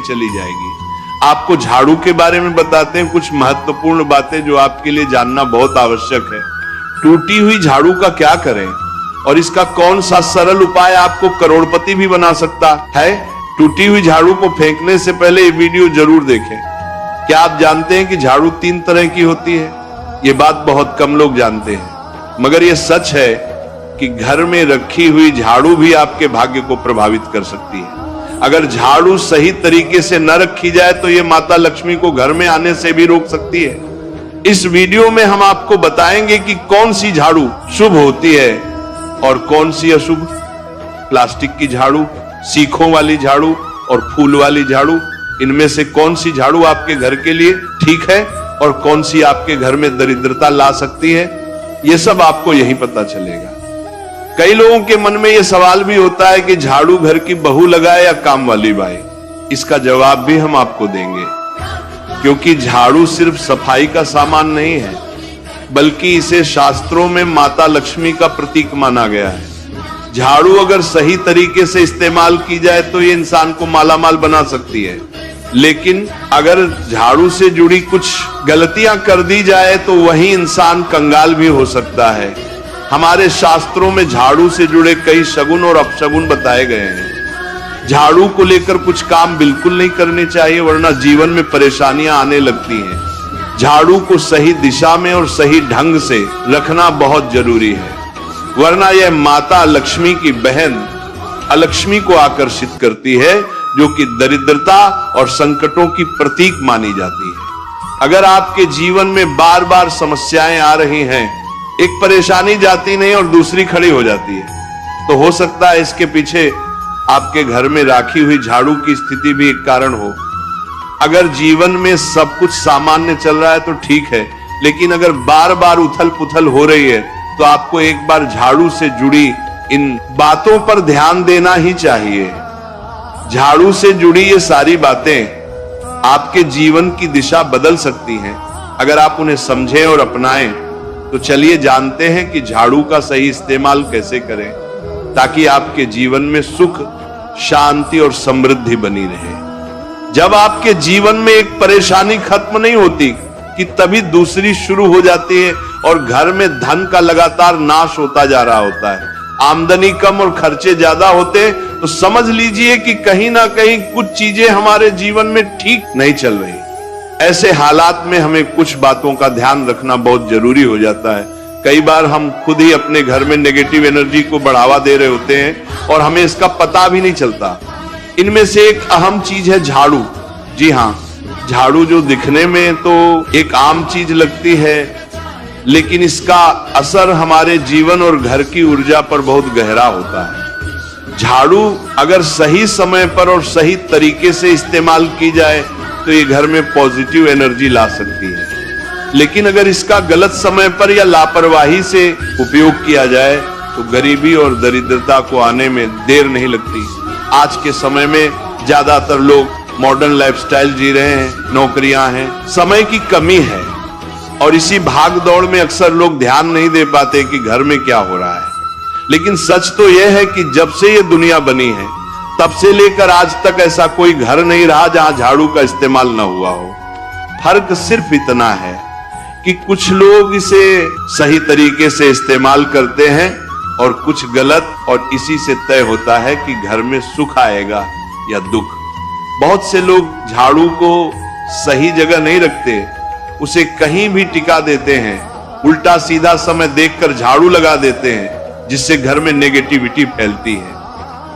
चली जाएगी। आपको झाड़ू के बारे में बताते हैं कुछ महत्वपूर्ण बातें जो आपके लिए जानना बहुत आवश्यक है। टूटी हुई झाड़ू का क्या करें और इसका कौन सा सरल उपाय आपको करोड़पति भी बना सकता है। टूटी हुई झाड़ू को फेंकने से पहले ये वीडियो जरूर देखें। क्या आप जानते हैं कि झाड़ू 3 तरह की होती है? ये बात बहुत कम लोग जानते हैं, मगर ये सच है कि घर में रखी हुई झाड़ू भी आपके भाग्य को प्रभावित कर सकती है। अगर झाड़ू सही तरीके से न रखी जाए तो ये माता लक्ष्मी को घर में आने से भी रोक सकती है। इस वीडियो में हम आपको बताएंगे कि कौन सी झाड़ू शुभ होती है और कौन सी अशुभ। प्लास्टिक की झाड़ू, सीखों वाली झाड़ू और फूल वाली झाड़ू, इनमें से कौन सी झाड़ू आपके घर के लिए ठीक है और कौन सी आपके घर में दरिद्रता ला सकती है, यह सब आपको यही पता चलेगा। कई लोगों के मन में यह सवाल भी होता है कि झाड़ू घर की बहू लगाए या काम वाली बाई। इसका जवाब भी हम आपको देंगे, क्योंकि झाड़ू सिर्फ सफाई का सामान नहीं है, बल्कि इसे शास्त्रों में माता लक्ष्मी का प्रतीक माना गया है। झाड़ू अगर सही तरीके से इस्तेमाल की जाए तो ये इंसान को मालामाल बना सकती है, लेकिन अगर झाड़ू से जुड़ी कुछ गलतियां कर दी जाए तो वही इंसान कंगाल भी हो सकता है। हमारे शास्त्रों में झाड़ू से जुड़े कई शगुन और अपशगुन बताए गए हैं। झाड़ू को लेकर कुछ काम बिल्कुल नहीं करने चाहिए, वरना जीवन में परेशानियां आने लगती हैं। झाड़ू को सही दिशा में और सही ढंग से रखना बहुत जरूरी है, वरना यह माता लक्ष्मी की बहन अलक्ष्मी को आकर्षित करती है, जो कि दरिद्रता और संकटों की प्रतीक मानी जाती है। अगर आपके जीवन में बार बार समस्याएं आ रही हैं, एक परेशानी जाती नहीं और दूसरी खड़ी हो जाती है, तो हो सकता है इसके पीछे आपके घर में राखी हुई झाड़ू की स्थिति भी एक कारण हो। अगर जीवन में सब कुछ सामान्य चल रहा है तो ठीक है, लेकिन अगर बार बार उथल पुथल हो रही है तो आपको एक बार झाड़ू से जुड़ी इन बातों पर ध्यान देना ही चाहिए। झाड़ू से जुड़ी ये सारी बातें आपके जीवन की दिशा बदल सकती हैं अगर आप उन्हें समझें और अपनाएं। तो चलिए जानते हैं कि झाड़ू का सही इस्तेमाल कैसे करें, ताकि आपके जीवन में सुख, शांति और समृद्धि बनी रहे। जब आपके जीवन में एक परेशानी खत्म नहीं होती कि तभी दूसरी शुरू हो जाती है और घर में धन का लगातार नाश होता जा रहा होता है। आमदनी कम और खर्चे ज्यादा होते तो समझ लीजिए कि कहीं ना कहीं कुछ चीजें हमारे जीवन में ठीक नहीं चल रही। ऐसे हालात में हमें कुछ बातों का ध्यान रखना बहुत जरूरी हो जाता है। कई बार हम खुद ही अपने घर में नेगेटिव एनर्जी को बढ़ावा दे रहे होते हैं और हमें इसका पता भी नहीं चलता। इनमें से एक अहम चीज है झाड़ू। जी हाँ, झाड़ू जो दिखने में तो एक आम चीज लगती है, लेकिन इसका असर हमारे जीवन और घर की ऊर्जा पर बहुत गहरा होता है। झाड़ू अगर सही समय पर और सही तरीके से इस्तेमाल की जाए तो ये घर में पॉजिटिव एनर्जी ला सकती है, लेकिन अगर इसका गलत समय पर या लापरवाही से उपयोग किया जाए तो गरीबी और दरिद्रता को आने में देर नहीं लगती। आज के समय में ज्यादातर लोग मॉडर्न लाइफस्टाइल जी रहे हैं, नौकरियां हैं, समय की कमी है और इसी भाग दौड़ में अक्सर लोग ध्यान नहीं दे पाते कि घर में क्या हो रहा है। लेकिन सच तो यह है कि जब से ये दुनिया बनी है तब से लेकर आज तक ऐसा कोई घर नहीं रहा जहां झाड़ू का इस्तेमाल न हुआ हो। फर्क सिर्फ इतना है कि कुछ लोग इसे सही तरीके से इस्तेमाल करते हैं और कुछ गलत, और इसी से तय होता है कि घर में सुख आएगा या दुख। बहुत से लोग झाड़ू को सही जगह नहीं रखते, उसे कहीं भी टिका देते हैं, उल्टा सीधा समय देखकर झाड़ू लगा देते हैं, जिससे घर में नेगेटिविटी फैलती है।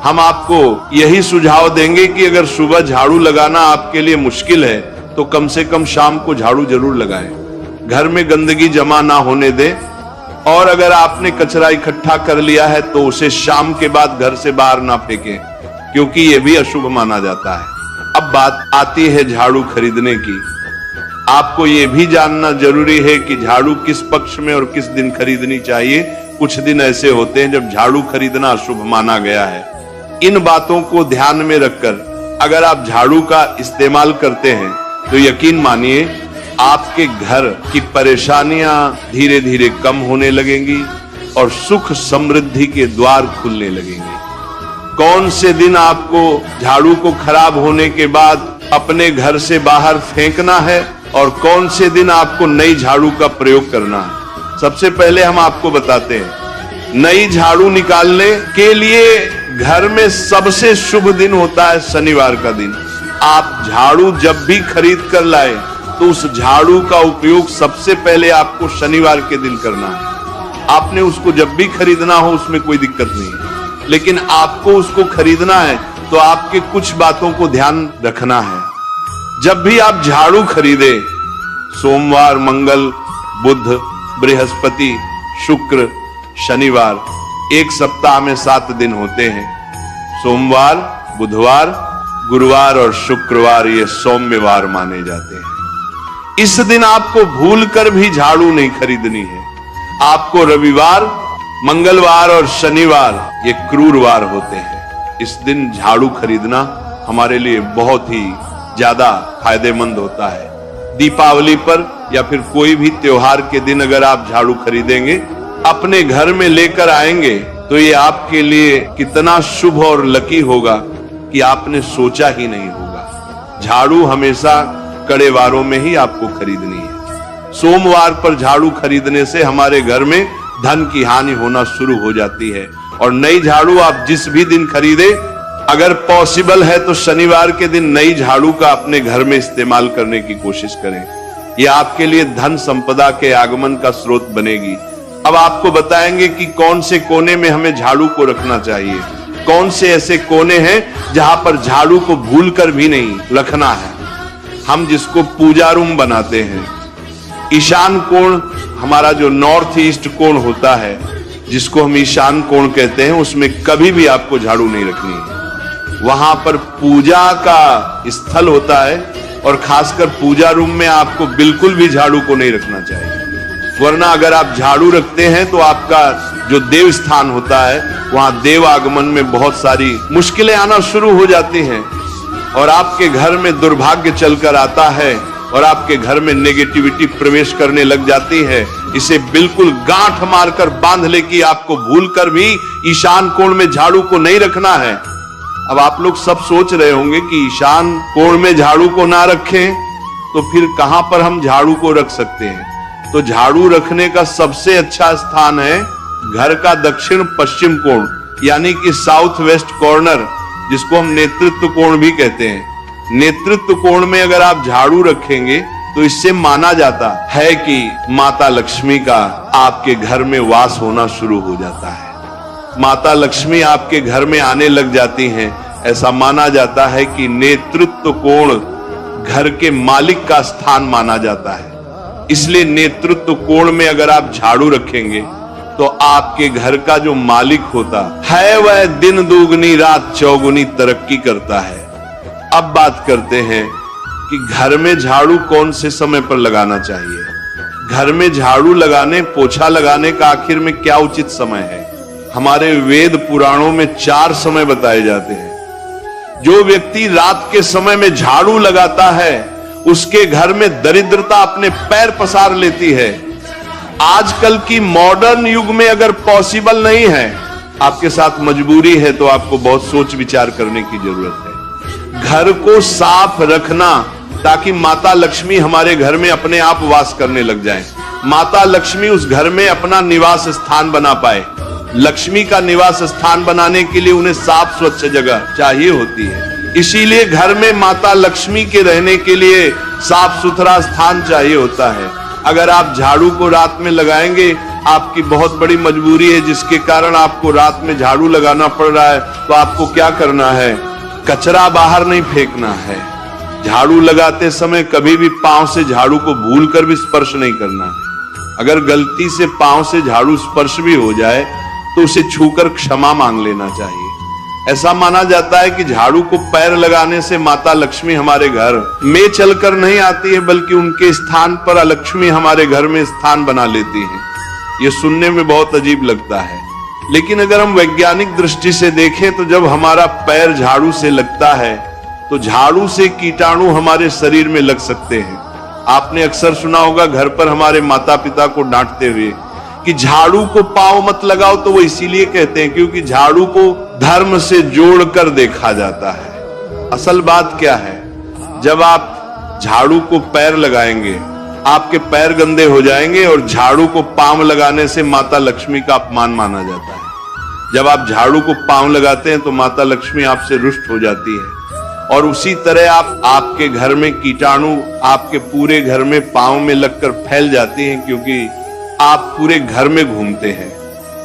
हम आपको यही सुझाव देंगे कि अगर सुबह झाड़ू लगाना आपके लिए मुश्किल है तो कम से कम शाम को झाड़ू जरूर लगाएं। घर में गंदगी जमा ना होने दें, और अगर आपने कचरा इकट्ठा कर लिया है तो उसे शाम के बाद घर से बाहर ना फेंकें, क्योंकि यह भी अशुभ माना जाता है। अब बात आती है झाड़ू खरीदने की। आपको यह भी जानना जरूरी है कि झाड़ू किस पक्ष में और किस दिन खरीदनी चाहिए। कुछ दिन ऐसे होते हैं जब झाड़ू खरीदना अशुभ माना गया है। इन बातों को ध्यान में रखकर अगर आप झाड़ू का इस्तेमाल करते हैं तो यकीन मानिए आपके घर की परेशानियां धीरे धीरे कम होने लगेंगी और सुख समृद्धि के द्वार खुलने लगेंगे। कौन से दिन आपको झाड़ू को खराब होने के बाद अपने घर से बाहर फेंकना है और कौन से दिन आपको नई झाड़ू का प्रयोग करना है। सबसे पहले हम आपको बताते हैं, नई झाड़ू निकालने के लिए घर में सबसे शुभ दिन होता है शनिवार का दिन। आप झाड़ू जब भी खरीद कर लाए तो उस झाड़ू का उपयोग सबसे पहले आपको शनिवार के दिन करना है। आपने उसको जब भी खरीदना हो उसमें कोई दिक्कत नहीं है, लेकिन आपको उसको खरीदना है तो आपके कुछ बातों को ध्यान रखना है। जब भी आप झाड़ू खरीदे, सोमवार, मंगल, बुध, बृहस्पति, शुक्र, शनिवार, एक सप्ताह में 7 दिन होते हैं। सोमवार, बुधवार, गुरुवार और शुक्रवार ये सौम्यवार माने जाते हैं। इस दिन आपको भूलकर भी झाड़ू नहीं खरीदनी है। आपको रविवार, मंगलवार और शनिवार ये क्रूरवार होते हैं। इस दिन झाड़ू खरीदना हमारे लिए बहुत ही ज्यादा फायदेमंद होता है। दीपावली पर या फिर कोई भी त्योहार के दिन अगर आप झाड़ू खरीदेंगे, अपने घर में लेकर आएंगे, तो ये आपके लिए कितना शुभ और लकी होगा कि आपने सोचा ही नहीं होगा। झाड़ू हमेशा कड़े वारों में ही आपको खरीदनी है। सोमवार पर झाड़ू खरीदने से हमारे घर में धन की हानि होना शुरू हो जाती है। और नई झाड़ू आप जिस भी दिन खरीदे, अगर पॉसिबल है तो शनिवार के दिन नई झाड़ू का अपने घर में इस्तेमाल करने की कोशिश करें। यह आपके लिए धन संपदा के आगमन का स्रोत बनेगी। अब आपको बताएंगे कि कौन से कोने में हमें झाड़ू को रखना चाहिए, कौन से ऐसे कोने हैं जहां पर झाड़ू को भूलकर भी नहीं रखना है। हम जिसको पूजा रूम बनाते हैं, ईशान कोण हमारा जो नॉर्थ ईस्ट कोण होता है, जिसको हम ईशान कोण कहते हैं, उसमें कभी भी आपको झाड़ू नहीं रखनी है। वहां पर पूजा का स्थल होता है और खासकर पूजा रूम में आपको बिल्कुल भी झाड़ू को नहीं रखना चाहिए। वरना अगर आप झाड़ू रखते हैं तो आपका जो देव स्थान होता है, वहां देव आगमन में बहुत सारी मुश्किलें आना शुरू हो जाती हैं और आपके घर में दुर्भाग्य चलकर आता है और आपके घर में नेगेटिविटी प्रवेश करने लग जाती है। इसे बिल्कुल गांठ मारकर बांध ले कि आपको भूलकर भी ईशान कोण में झाड़ू को नहीं रखना है। अब आप लोग सब सोच रहे होंगे कि ईशान कोण में झाड़ू को ना रखें तो फिर कहां पर हम झाड़ू को रख सकते हैं। तो झाड़ू रखने का सबसे अच्छा स्थान है घर का दक्षिण पश्चिम कोण, यानी कि साउथ वेस्ट कॉर्नर, जिसको हम नेतृत्व कोण भी कहते हैं। नेतृत्व कोण में अगर आप झाड़ू रखेंगे तो इससे माना जाता है कि माता लक्ष्मी का आपके घर में वास होना शुरू हो जाता है। माता लक्ष्मी आपके घर में आने लग जाती हैं। ऐसा माना जाता है कि नेतृत्व कोण घर के मालिक का स्थान माना जाता है। इसलिए नेतृत्व कोण में अगर आप झाड़ू रखेंगे तो आपके घर का जो मालिक होता है वह दिन दुगनी रात चौगुनी तरक्की करता है। अब बात करते हैं कि घर में झाड़ू कौन से समय पर लगाना चाहिए। घर में झाड़ू लगाने, पोछा लगाने का आखिर में क्या उचित समय है। हमारे वेद पुराणों में 4 समय बताए जाते हैं। जो व्यक्ति रात के समय में झाड़ू लगाता है उसके घर में दरिद्रता अपने पैर पसार लेती है। आजकल की मॉडर्न युग में अगर पॉसिबल नहीं है, आपके साथ मजबूरी है, तो आपको बहुत सोच विचार करने की जरूरत है। घर को साफ रखना ताकि माता लक्ष्मी हमारे घर में अपने आप वास करने लग जाए। माता लक्ष्मी उस घर में अपना निवास स्थान बना पाए। लक्ष्मी का निवास स्थान बनाने के लिए उन्हें साफ स्वच्छ जगह चाहिए होती है। इसीलिए घर में माता लक्ष्मी के रहने के लिए साफ सुथरा स्थान चाहिए होता है। अगर आप झाड़ू को रात में लगाएंगे, आपकी बहुत बड़ी मजबूरी है जिसके कारण आपको रात में झाड़ू लगाना पड़ रहा है, तो आपको क्या करना है, कचरा बाहर नहीं फेंकना है। झाड़ू लगाते समय कभी भी पांव से झाड़ू को भूलकर भी स्पर्श नहीं करना है। अगर गलती से पांव से झाड़ू स्पर्श भी हो जाए तो उसे छूकर क्षमा मांग लेना चाहिए। ऐसा माना जाता है कि झाड़ू को पैर लगाने से माता लक्ष्मी हमारे घर में चलकर नहीं आती है, बल्कि उनके स्थान पर लक्ष्मी हमारे घर में स्थान बना लेती है। ये सुनने में बहुत अजीब लगता है, लेकिन अगर हम वैज्ञानिक दृष्टि से देखें तो जब हमारा पैर झाड़ू से लगता है तो झाड़ू से कीटाणु हमारे शरीर में लग सकते हैं। आपने अक्सर सुना होगा घर पर हमारे माता पिता को डांटते हुए कि झाड़ू को पांव मत लगाओ, तो वो इसीलिए कहते हैं क्योंकि झाड़ू को धर्म से जोड़कर देखा जाता है। असल बात क्या है, जब आप झाड़ू को पैर लगाएंगे, आपके पैर गंदे हो जाएंगे और झाड़ू को पांव लगाने से माता लक्ष्मी का अपमान माना जाता है। जब आप झाड़ू को पांव लगाते हैं तो माता लक्ष्मी आपसे रुष्ट हो जाती है। और उसी तरह आपके घर में कीटाणु आपके पूरे घर में पांव में लगकर फैल जाती हैं, क्योंकि आप पूरे घर में घूमते हैं।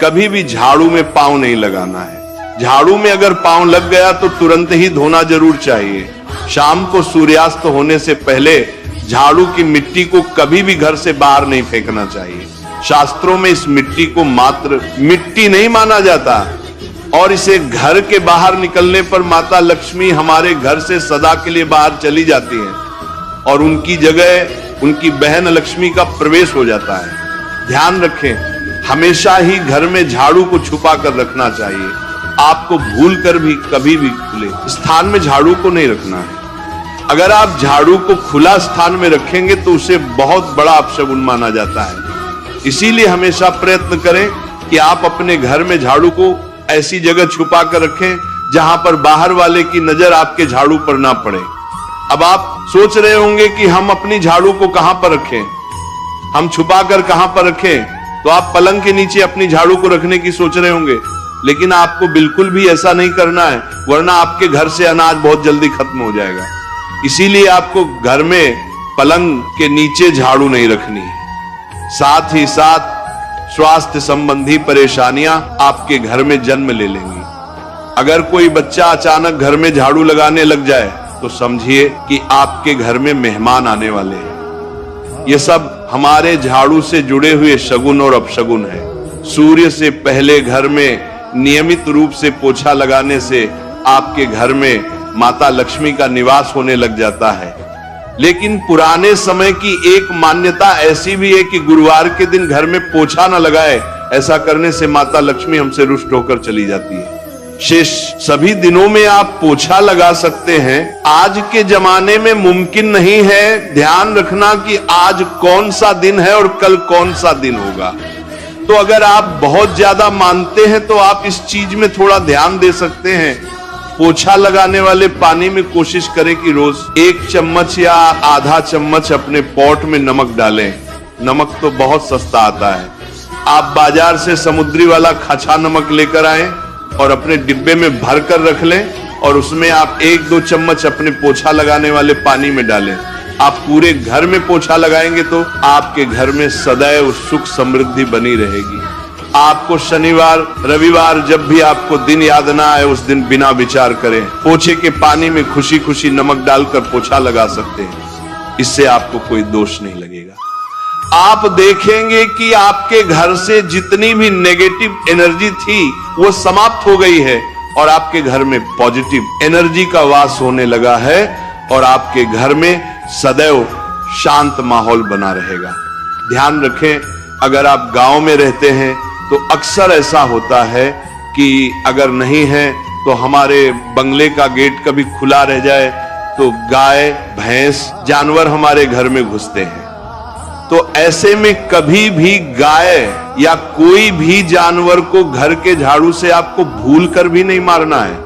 कभी भी झाड़ू में पांव नहीं लगाना है। झाड़ू में अगर पांव लग गया तो तुरंत ही धोना जरूर चाहिए। शाम को सूर्यास्त होने से पहले झाड़ू की मिट्टी को कभी भी घर से बाहर नहीं फेंकना चाहिए। शास्त्रों में इस मिट्टी को मात्र मिट्टी नहीं माना जाता, और इसे घर के बाहर निकलने पर माता लक्ष्मी हमारे घर से सदा के लिए बाहर चली जाती हैं और उनकी जगह उनकी बहन लक्ष्मी का प्रवेश हो जाता है। ध्यान रखें, हमेशा ही घर में झाड़ू को छुपा कर रखना चाहिए। आपको भूलकर भी कभी भी खुले स्थान में झाड़ू को नहीं रखना है। अगर आप झाड़ू को खुला स्थान में रखेंगे तो उसे बहुत बड़ा अपशगुन माना जाता है। इसीलिए हमेशा प्रयत्न करें कि आप अपने घर में झाड़ू को ऐसी जगह छुपा कर रखें जहां पर बाहर वाले की नजर आपके झाड़ू पर ना पड़े। अब आप सोच रहे होंगे कि हम अपनी झाड़ू को कहां पर रखें, हम छुपा कर कहां पर रखें, तो आप पलंग के नीचे अपनी झाड़ू को रखने की सोच रहे होंगे, लेकिन आपको बिल्कुल भी ऐसा नहीं करना है, वरना आपके घर से अनाज बहुत जल्दी खत्म हो जाएगा। इसीलिए आपको घर में पलंग के नीचे झाड़ू नहीं रखनी है। साथ ही साथ स्वास्थ्य संबंधी परेशानियां आपके घर में जन्म ले लेंगी। अगर कोई बच्चा अचानक घर में झाड़ू लगाने लग जाए तो समझिए कि आपके घर में मेहमान आने वाले हैं। ये सब हमारे झाड़ू से जुड़े हुए शगुन और अपशगुन है। सूर्य से पहले घर में नियमित रूप से पोछा लगाने से आपके घर में माता लक्ष्मी का निवास होने लग जाता है। लेकिन पुराने समय की एक मान्यता ऐसी भी है कि गुरुवार के दिन घर में पोछा न लगाए, ऐसा करने से माता लक्ष्मी हमसे रुष्ट होकर चली जाती है। शेष सभी दिनों में आप पोछा लगा सकते हैं। आज के जमाने में मुमकिन नहीं है। ध्यान रखना कि आज कौन सा दिन है और कल कौन सा दिन होगा। तो अगर आप बहुत ज्यादा मानते हैं तो आप इस चीज में थोड़ा ध्यान दे सकते हैं। पोछा लगाने वाले पानी में कोशिश करें कि रोज 1 चम्मच या आधा चम्मच अपने पॉट में नमक डालें। नमक तो बहुत सस्ता आता है। आप बाजार से समुद्री वाला खचा नमक लेकर आए और अपने डिब्बे में भर कर रख लें और उसमें आप 1-2 चम्मच अपने पोछा लगाने वाले पानी में डालें। आप पूरे घर में पोछा लगाएंगे तो आपके घर में सदैव सुख समृद्धि बनी रहेगी। आपको शनिवार रविवार जब भी आपको दिन याद ना आए, उस दिन बिना विचार करें पोछे के पानी में खुशी खुशी नमक डालकर पोछा लगा सकते हैं। इससे आपको कोई दोष नहीं लगेगा। आप देखेंगे कि आपके घर से जितनी भी नेगेटिव एनर्जी थी वो समाप्त हो गई है और आपके घर में पॉजिटिव एनर्जी का वास होने लगा है और आपके घर में सदैव शांत माहौल बना रहेगा। ध्यान रखें, अगर आप गांव में रहते हैं तो अक्सर ऐसा होता है कि अगर नहीं है तो हमारे बंगले का गेट कभी खुला रह जाए तो गाय भैंस जानवर हमारे घर में घुसते हैं। तो ऐसे में कभी भी गाय या कोई भी जानवर को घर के झाड़ू से आपको भूल कर भी नहीं मारना है।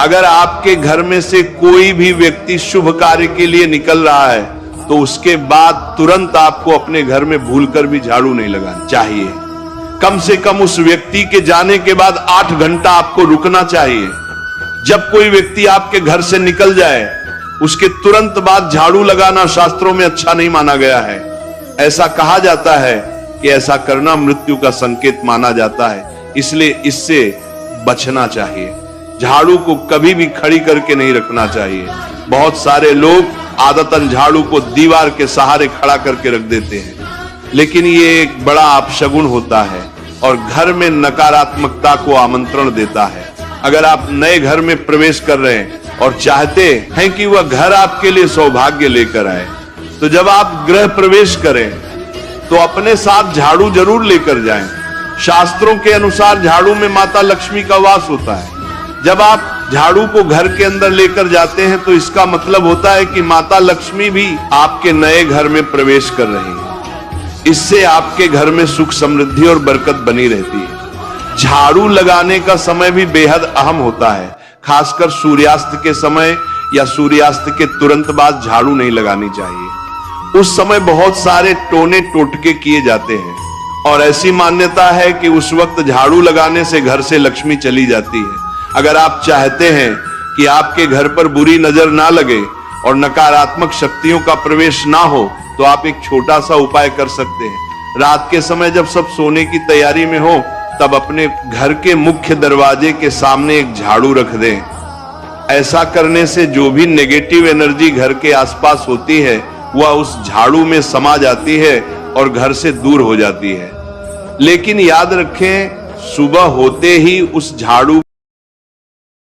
अगर आपके घर में से कोई भी व्यक्ति शुभ कार्य के लिए निकल रहा है तो उसके बाद तुरंत आपको अपने घर में भूलकर भी झाड़ू नहीं लगाना चाहिए। कम से कम उस व्यक्ति के जाने के बाद 8 घंटा आपको रुकना चाहिए। जब कोई व्यक्ति आपके घर से निकल जाए उसके तुरंत बाद झाड़ू लगाना शास्त्रों में अच्छा नहीं माना गया है। ऐसा कहा जाता है कि ऐसा करना मृत्यु का संकेत माना जाता है, इसलिए इससे बचना चाहिए। झाड़ू को कभी भी खड़ी करके नहीं रखना चाहिए। बहुत सारे लोग आदतन झाड़ू को दीवार के सहारे खड़ा करके रख देते हैं, लेकिन ये एक बड़ा अपशगुन होता है और घर में नकारात्मकता को आमंत्रण देता है। अगर आप नए घर में प्रवेश कर रहे हैं और चाहते हैं कि वह घर आपके लिए सौभाग्य लेकर आए, तो जब आप गृह प्रवेश करें तो अपने साथ झाड़ू जरूर लेकर जाएं। शास्त्रों के अनुसार झाड़ू में माता लक्ष्मी का वास होता है। जब आप झाड़ू को घर के अंदर लेकर जाते हैं तो इसका मतलब होता है कि माता लक्ष्मी भी आपके नए घर में प्रवेश कर रही है। इससे आपके घर में सुख समृद्धि और बरकत बनी रहती है। झाड़ू लगाने का समय भी बेहद अहम होता है। खासकर सूर्यास्त के समय या सूर्यास्त के तुरंत बाद झाड़ू नहीं लगानी चाहिए। उस समय बहुत सारे टोने टोटके किए जाते हैं और ऐसी मान्यता है कि उस वक्त झाड़ू लगाने से घर से लक्ष्मी चली जाती है। अगर आप चाहते हैं कि आपके घर पर बुरी नजर ना लगे और नकारात्मक शक्तियों का प्रवेश ना हो, तो आप एक छोटा सा उपाय कर सकते हैं। रात के समय जब सब सोने की तैयारी में हो, तब अपने घर के मुख्य दरवाजे के सामने एक झाड़ू रख दें। ऐसा करने से जो भी नेगेटिव एनर्जी घर के आसपास होती है, वह उस झाड़ू में समा जाती है और घर से दूर हो जाती है। लेकिन याद रखें, सुबह होते ही उस झाड़ू